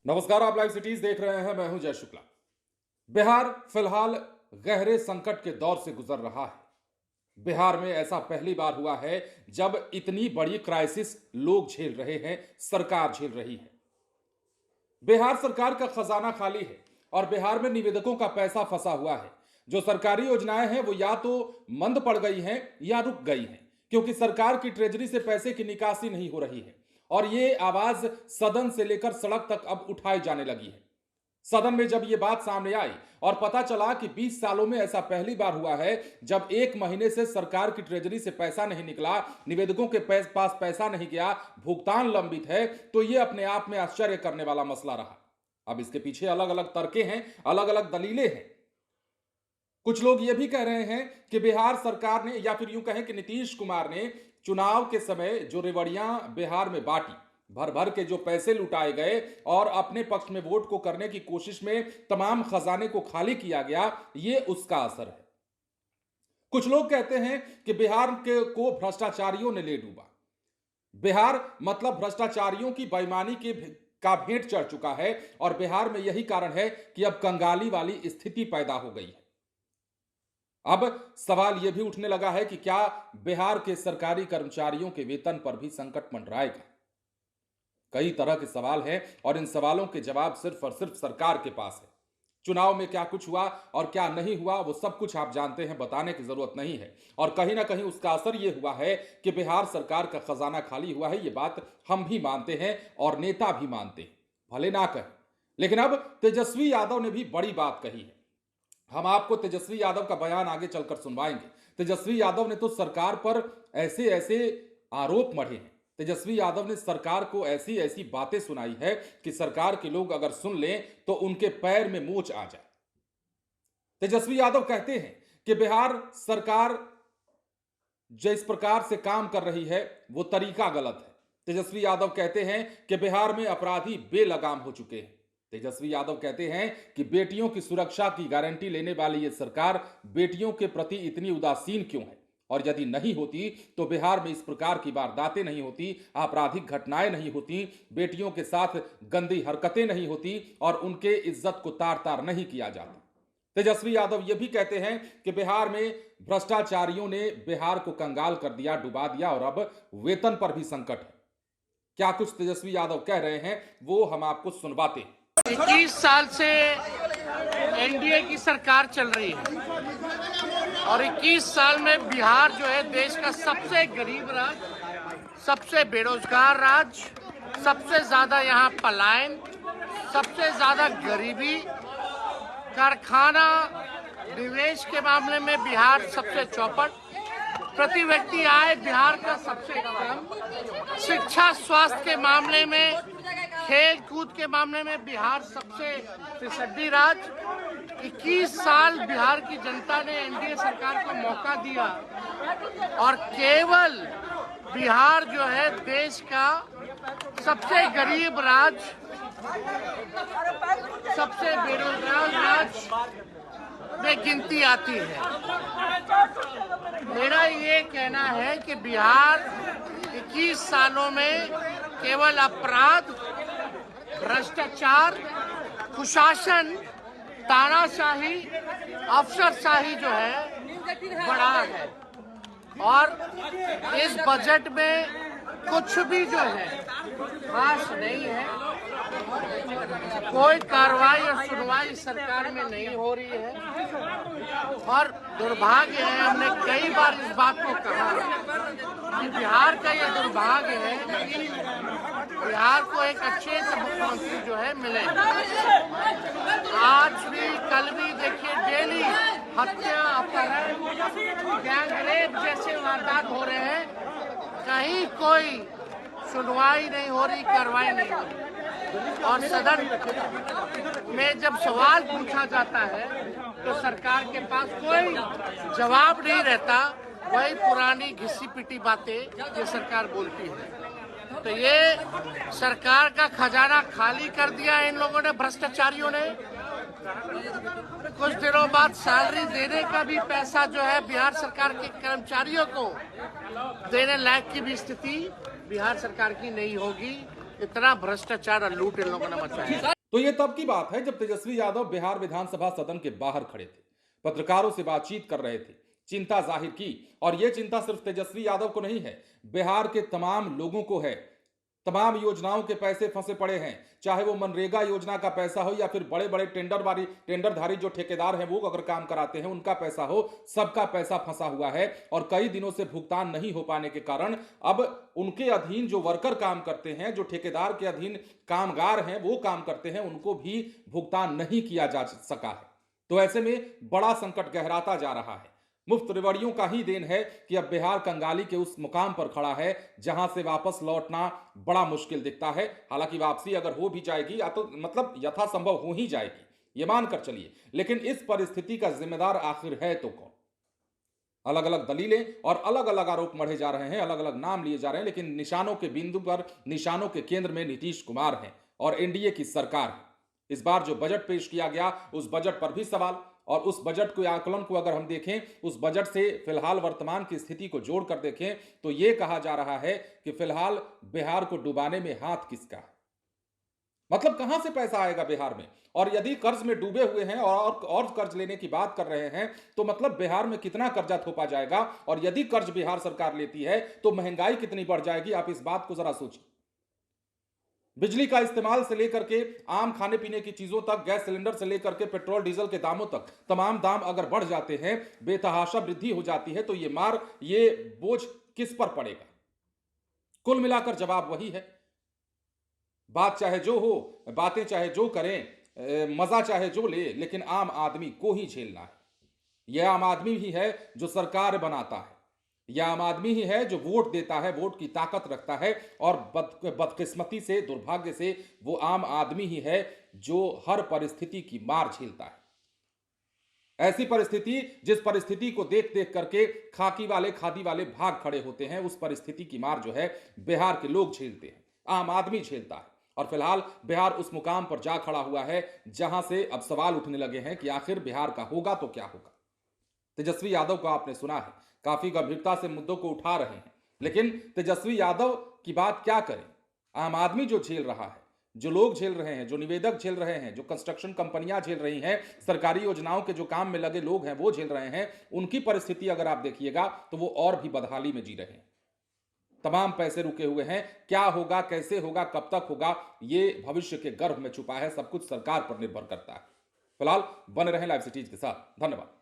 नमस्कार, आप live cities देख रहे हैं। मैं हूं जय शुक्ला। बिहार फिलहाल गहरे संकट के दौर से गुजर रहा है। बिहार में ऐसा पहली बार हुआ है जब इतनी बड़ी क्राइसिस लोग झेल रहे हैं, सरकार झेल रही है। बिहार सरकार का खजाना खाली है और बिहार में निवेदकों का पैसा फंसा हुआ है। जो सरकारी योजनाएं हैं वो या तो मंद पड़ गई हैं या रुक गई हैं, क्योंकि सरकार की ट्रेजरी से पैसे की निकासी नहीं हो रही है। और ये आवाज सदन से लेकर सड़क तक अब उठाई जाने लगी है। सदन में जब ये बात सामने आई और पता चला कि 20 सालों में ऐसा पहली बार हुआ है जब एक महीने से सरकार की ट्रेजरी से पैसा नहीं निकला, निवेदकों के पास पैसा नहीं गया, भुगतान लंबित है, तो ये अपने आप में आश्चर्य करने वाला मसला रहा। अब इसके पीछे अलग अलग तर्कें हैं, अलग अलग दलीलें हैं। कुछ लोग ये भी कह रहे हैं कि बिहार सरकार ने, या फिर यूं कहें कि नीतीश कुमार ने चुनाव के समय जो रेवड़ियां बिहार में बांटी, भर भर के जो पैसे लुटाए गए और अपने पक्ष में वोट को करने की कोशिश में तमाम खजाने को खाली किया गया, ये उसका असर है। कुछ लोग कहते हैं कि बिहार को भ्रष्टाचारियों ने ले डूबा। बिहार मतलब भ्रष्टाचारियों की बेईमानी का भेंट चढ़ चुका है और बिहार में यही कारण है कि अब कंगाली वाली स्थिति पैदा हो गई है। अब सवाल यह भी उठने लगा है कि क्या बिहार के सरकारी कर्मचारियों के वेतन पर भी संकट मंडराएगा। कई तरह के सवाल हैं और इन सवालों के जवाब सिर्फ और सिर्फ सरकार के पास है। चुनाव में क्या कुछ हुआ और क्या नहीं हुआ वो सब कुछ आप जानते हैं, बताने की जरूरत नहीं है। और कहीं ना कहीं उसका असर यह हुआ है कि बिहार सरकार का खजाना खाली हुआ है। ये बात हम भी मानते हैं और नेता भी मानते हैं, भले ना कहें। लेकिन अब तेजस्वी यादव ने भी बड़ी बात कही है। हम आपको तेजस्वी यादव का बयान आगे चलकर सुनवाएंगे। तेजस्वी यादव ने तो सरकार पर ऐसे ऐसे आरोप मढ़े हैं, तेजस्वी यादव ने सरकार को ऐसी ऐसी बातें सुनाई है कि सरकार के लोग अगर सुन लें तो उनके पैर में मोच आ जाए। तेजस्वी यादव कहते हैं कि बिहार सरकार जिस प्रकार से काम कर रही है वो तरीका गलत है। तेजस्वी यादव कहते हैं कि बिहार में अपराधी बेलगाम हो चुके हैं। तेजस्वी यादव कहते हैं कि बेटियों की सुरक्षा की गारंटी लेने वाली ये सरकार बेटियों के प्रति इतनी उदासीन क्यों है, और यदि नहीं होती तो बिहार में इस प्रकार की वारदातें नहीं होती, आपराधिक घटनाएं नहीं होती, बेटियों के साथ गंदी हरकतें नहीं होती और उनके इज्जत को तार तार नहीं किया जाता। तेजस्वी यादव ये भी कहते हैं कि बिहार में भ्रष्टाचारियों ने बिहार को कंगाल कर दिया, डुबा दिया और अब वेतन पर भी संकट है। क्या कुछ तेजस्वी यादव कह रहे हैं वो हम आपको सुनवाते हैं। 21 साल से एनडीए की सरकार चल रही है और 21 साल में बिहार जो है देश का सबसे गरीब राज्य, सबसे बेरोजगार राज्य, सबसे ज्यादा यहाँ पलायन, सबसे ज्यादा गरीबी, कारखाना निवेश के मामले में बिहार सबसे चौपट, प्रति व्यक्ति आय बिहार का सबसे कम, शिक्षा स्वास्थ्य के मामले में, खेल कूद के मामले में बिहार सबसे फिसड्डी राज्य। 21 साल बिहार की जनता ने एनडीए सरकार को मौका दिया और केवल बिहार जो है देश का सबसे गरीब राज्य, सबसे बेरोजगार राज्य में गिनती आती है। मेरा ये कहना है कि बिहार 21 सालों में केवल अपराध, भ्रष्टाचार, कुशासन, तानाशाही, अफसरशाही जो है बढ़ा है और इस बजट में कुछ भी जो है खास नहीं है। कोई कार्रवाई और सुनवाई सरकार में नहीं हो रही है और दुर्भाग्य है, हमने कई बार इस बात को कहा कि बिहार का ये दुर्भाग्य है कि बिहार को एक अच्छे मुख्यमंत्री जो है मिले। आज भी कल भी देखिए डेली हत्या, अपहरण, गैंगरेप जैसे वारदात हो रहे हैं, कहीं कोई सुनवाई नहीं हो रही, कार्रवाई नहीं हो रही। और सदन में जब सवाल पूछा जाता है तो सरकार के पास कोई जवाब नहीं रहता, वही पुरानी घिसी पिटी बातें ये सरकार बोलती है। तो ये सरकार का खजाना खाली कर दिया इन लोगों ने, भ्रष्टाचारियों ने। कुछ दिनों बाद सैलरी देने का भी पैसा जो है बिहार सरकार के कर्मचारियों को देने लायक की भी स्थिति बिहार सरकार की नहीं होगी। इतना भ्रष्टाचार और लूट इन लोगों ने मचाया। तो यह तब की बात है जब तेजस्वी यादव बिहार विधानसभा सदन के बाहर खड़े थे, पत्रकारों से बातचीत कर रहे थे, चिंता जाहिर की। और यह चिंता सिर्फ तेजस्वी यादव को नहीं है, बिहार के तमाम लोगों को है। तमाम योजनाओं के पैसे फंसे पड़े हैं, चाहे वो मनरेगा योजना का पैसा हो या फिर बड़े बड़े टेंडरधारी जो ठेकेदार हैं वो अगर काम कराते हैं उनका पैसा हो, सबका पैसा फंसा हुआ है। और कई दिनों से भुगतान नहीं हो पाने के कारण अब उनके अधीन जो वर्कर काम करते हैं, जो ठेकेदार के अधीन कामगार हैं वो काम करते हैं, उनको भी भुगतान नहीं किया जा सका है। तो ऐसे में बड़ा संकट गहराता जा रहा है। मुफ्त रेवड़ियों का ही देन है कि अब बिहार कंगाली के उस मुकाम पर खड़ा है जहां से वापस लौटना बड़ा मुश्किल दिखता है। हालांकि वापसी अगर हो भी जाएगी या तो मतलब यथासंभव हो ही जाएगी, ये मानकर चलिए, लेकिन इस परिस्थिति का जिम्मेदार आखिर है तो कौन? अलग अलग दलीलें और अलग अलग आरोप मढ़े जा रहे हैं, अलग अलग नाम लिए जा रहे हैं, लेकिन निशानों के बिंदु पर, निशानों के केंद्र में नीतीश कुमार हैं और एनडीए की सरकार है। इस बार जो बजट पेश किया गया उस बजट पर भी सवाल, और उस बजट के आकलन को अगर हम देखें, उस बजट से फिलहाल वर्तमान की स्थिति को जोड़कर देखें तो यह कहा जा रहा है कि फिलहाल बिहार को डुबाने में हाथ किसका है? मतलब कहां से पैसा आएगा बिहार में? और यदि कर्ज में डूबे हुए हैं और कर्ज लेने की बात कर रहे हैं तो मतलब बिहार में कितना कर्जा थोपा जाएगा? और यदि कर्ज बिहार सरकार लेती है तो महंगाई कितनी बढ़ जाएगी? आप इस बात को जरा सोचिए। बिजली का इस्तेमाल से लेकर के आम खाने पीने की चीजों तक, गैस सिलेंडर से लेकर के पेट्रोल डीजल के दामों तक, तमाम दाम अगर बढ़ जाते हैं, बेतहाशा वृद्धि हो जाती है, तो ये बोझ किस पर पड़ेगा? कुल मिलाकर जवाब वही है। बात चाहे जो हो, बातें चाहे जो करें, मजा चाहे जो ले, लेकिन आम आदमी को ही झेलना है। यह आम आदमी ही है जो सरकार बनाता है, यह आम आदमी ही है जो वोट देता है, वोट की ताकत रखता है। और बदकिस्मती से, दुर्भाग्य से, वो आम आदमी ही है जो हर परिस्थिति की मार झेलता है। ऐसी परिस्थिति, जिस परिस्थिति को देख देख करके खाकी वाले, खादी वाले भाग खड़े होते हैं, उस परिस्थिति की मार जो है बिहार के लोग झेलते हैं, आम आदमी झेलता है। और फिलहाल बिहार उस मुकाम पर जा खड़ा हुआ है जहां से अब सवाल उठने लगे हैं कि आखिर बिहार का होगा तो क्या होगा। तेजस्वी यादव को आपने सुना है, काफी गंभीरता से मुद्दों को उठा रहे हैं, लेकिन तेजस्वी यादव की बात क्या करें? आम आदमी जो झेल रहा है, जो लोग झेल रहे हैं, जो निवेदक झेल रहे हैं, जो कंस्ट्रक्शन कंपनियां झेल रही हैं, सरकारी योजनाओं के जो काम में लगे लोग हैं वो झेल रहे हैं, उनकी परिस्थिति अगर आप देखिएगा तो वो और भी बदहाली में जी रहे हैं। तमाम पैसे रुके हुए हैं। क्या होगा, कैसे होगा, कब तक होगा, ये भविष्य के गर्भ में छुपा है। सब कुछ सरकार पर निर्भर करता है। फिलहाल बने रहें लाइव सिटीज के साथ। धन्यवाद।